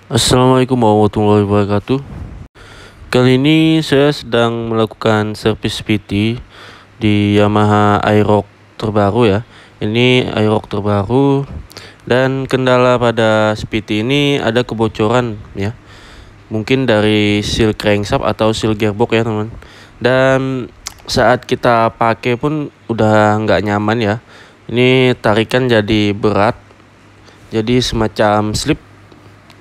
Assalamualaikum warahmatullahi wabarakatuh. Kali ini saya sedang melakukan servis PT di Yamaha Aerox terbaru ya. Ini Aerox terbaru dan kendala pada PT ini ada kebocoran ya. Mungkin dari seal crankshaft atau seal gearbox ya teman. Dan saat kita pakai pun udah nggak nyaman ya. Ini tarikan jadi berat. Jadi semacam slip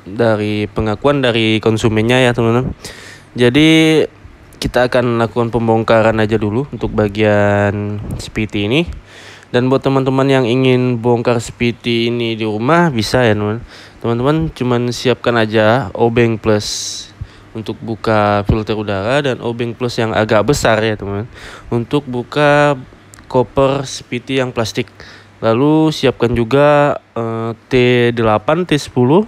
dari pengakuan dari konsumennya ya teman-teman. Jadi kita akan lakukan pembongkaran aja dulu untuk bagian SPT ini. Dan buat teman-teman yang ingin bongkar SPT ini di rumah bisa ya teman-teman. Teman-teman cuman siapkan aja obeng plus untuk buka filter udara dan obeng plus yang agak besar ya teman-teman untuk buka koper SPT yang plastik. Lalu siapkan juga T8, T10.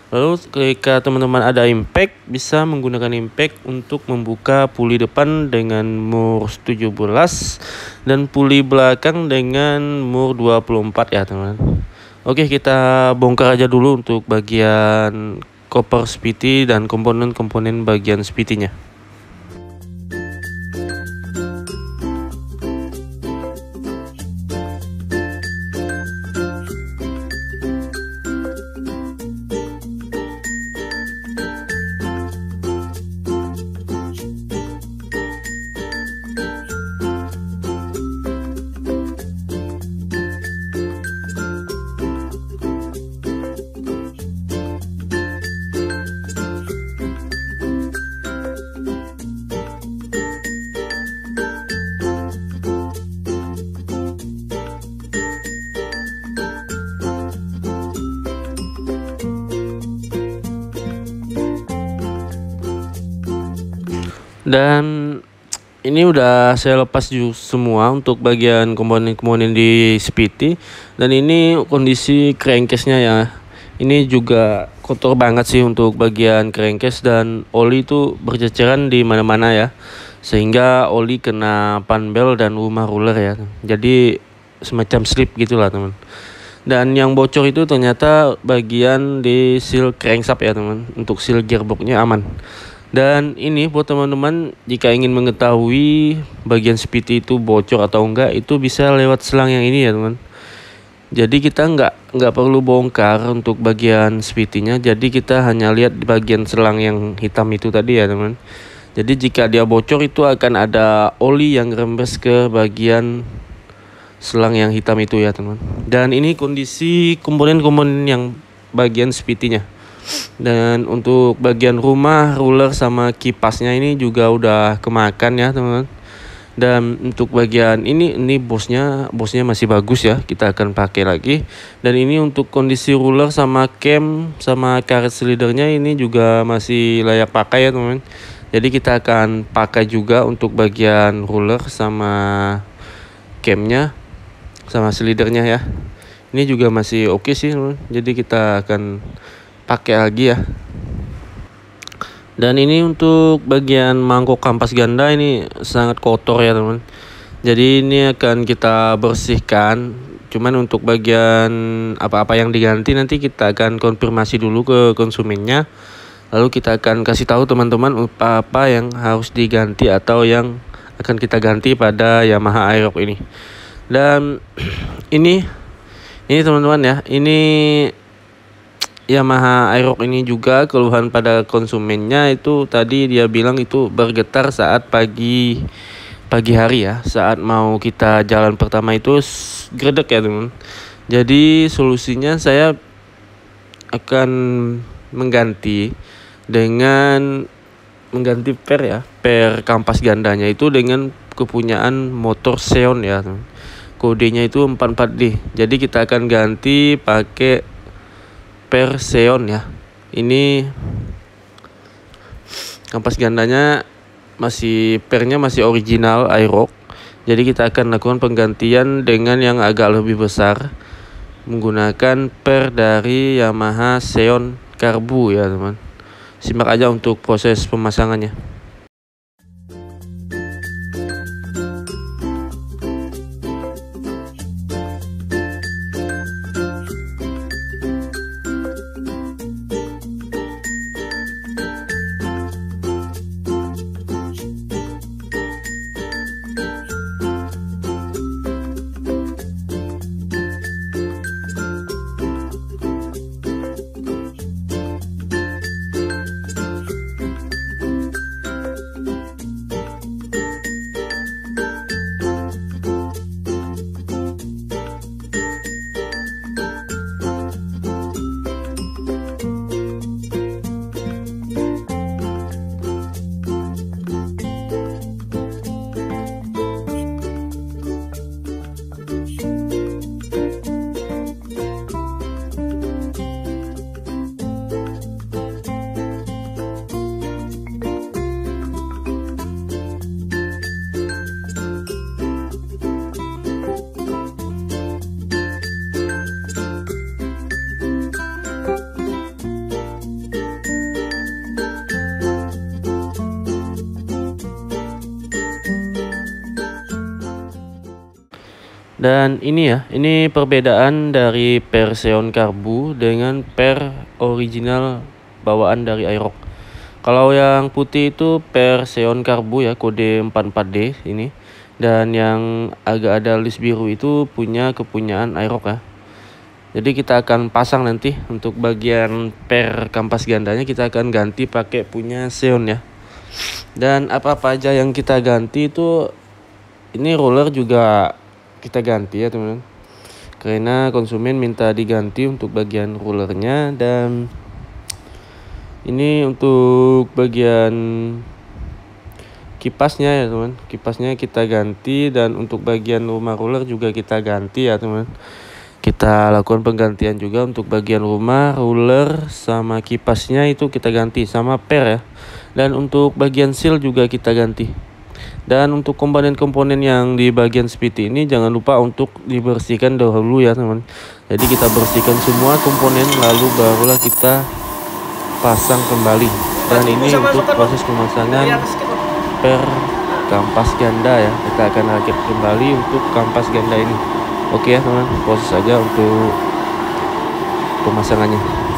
Lalu ketika teman-teman ada impact, bisa menggunakan impact untuk membuka puli depan dengan mur 17 dan puli belakang dengan mur 24 ya teman-teman. Oke, kita bongkar aja dulu untuk bagian koper SPT dan komponen-komponen bagian SPT-nya. Dan ini udah saya lepas semua untuk bagian komponen-komponen di SPT. Dan ini kondisi crankcase-nya ya. Ini juga kotor banget sih untuk bagian crankcase dan oli itu berceceran di mana-mana ya. Sehingga oli kena panbel dan rumah ruler ya. Jadi semacam slip gitulah teman. Dan yang bocor itu ternyata bagian di seal crankshaft ya teman. Untuk seal gearboxnya aman. Dan ini buat teman-teman jika ingin mengetahui bagian SPT itu bocor atau enggak, itu bisa lewat selang yang ini ya teman. Jadi kita nggak perlu bongkar untuk bagian SPT-nya. Jadi kita hanya lihat di bagian selang yang hitam itu tadi ya teman. Jadi jika dia bocor itu akan ada oli yang rembes ke bagian selang yang hitam itu ya teman. Dan ini kondisi komponen-komponen yang bagian SPT-nya. Dan untuk bagian rumah, ruler sama kipasnya ini juga udah kemakan ya teman-teman. Dan untuk bagian ini bosnya masih bagus ya, kita akan pakai lagi. Dan ini untuk kondisi ruler sama cam sama karet slidernya ini juga masih layak pakai ya teman-teman. Jadi kita akan pakai juga untuk bagian ruler sama camnya sama slidernya ya. Ini juga masih oke sih teman-teman. Jadi kita akan pakai lagi ya. Dan ini untuk bagian mangkok kampas ganda ini sangat kotor ya teman. Jadi ini akan kita bersihkan. Cuman untuk bagian apa-apa yang diganti nanti kita akan konfirmasi dulu ke konsumennya. Lalu kita akan kasih tahu teman-teman apa yang harus diganti atau yang akan kita ganti pada Yamaha Aerox ini. Dan ini teman-teman ya, ini Yamaha Aerox ini juga keluhan pada konsumennya itu tadi dia bilang itu bergetar saat pagi hari ya, saat mau kita jalan pertama itu gredek ya teman. Jadi solusinya saya akan mengganti per ya, per kampas gandanya itu dengan kepunyaan motor Xeon ya teman. Kodenya itu 44D. Jadi kita akan ganti pakai per Xeon ya. Ini kampas gandanya pernya masih original Aerox. Jadi kita akan lakukan penggantian dengan yang agak lebih besar menggunakan per dari Yamaha Xeon Karbu ya teman. Simak aja untuk proses pemasangannya. Dan ini ya, ini perbedaan dari per Xeon Karbu dengan per original bawaan dari Aerox. Kalau yang putih itu per Xeon Karbu ya, kode 44D ini. Dan yang agak ada list biru itu kepunyaan Aerox ya. Jadi kita akan pasang nanti untuk bagian per kampas gandanya kita akan ganti pakai punya Xeon ya. Dan apa-apa aja yang kita ganti itu, ini roller juga kita ganti ya teman-teman, karena konsumen minta diganti untuk bagian rollernya. Dan ini untuk bagian kipasnya ya teman, kipasnya kita ganti. Dan untuk bagian rumah roller juga kita ganti ya teman, kita lakukan penggantian juga untuk bagian rumah roller sama kipasnya itu kita ganti sama per ya. Dan untuk bagian seal juga kita ganti. Dan untuk komponen-komponen yang di bagian seperti ini jangan lupa untuk dibersihkan dahulu ya teman. Jadi kita bersihkan semua komponen lalu barulah kita pasang kembali. Dan ini untuk proses pemasangan per kampas ganda ya. Kita akan rakit kembali untuk kampas ganda ini. Oke ya teman, proses saja untuk pemasangannya.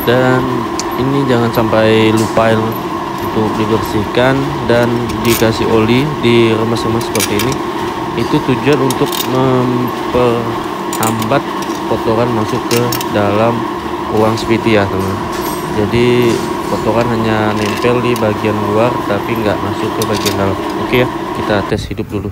Dan ini jangan sampai lupa untuk dibersihkan dan dikasih oli, diremas-remas seperti ini. Itu tujuan untuk memperhambat kotoran masuk ke dalam ruang spiti ya teman. Jadi kotoran hanya nempel di bagian luar tapi nggak masuk ke bagian dalam. Oke ya, kita tes hidup dulu.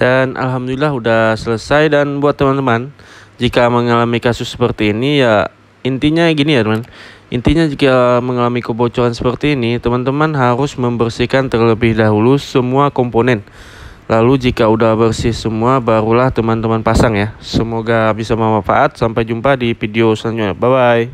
Dan alhamdulillah udah selesai. Dan buat teman-teman, jika mengalami kasus seperti ini ya intinya gini ya teman. Intinya jika mengalami kebocoran seperti ini, teman-teman harus membersihkan terlebih dahulu semua komponen. Lalu jika udah bersih semua, barulah teman-teman pasang ya. Semoga bisa bermanfaat. Sampai jumpa di video selanjutnya. Bye bye.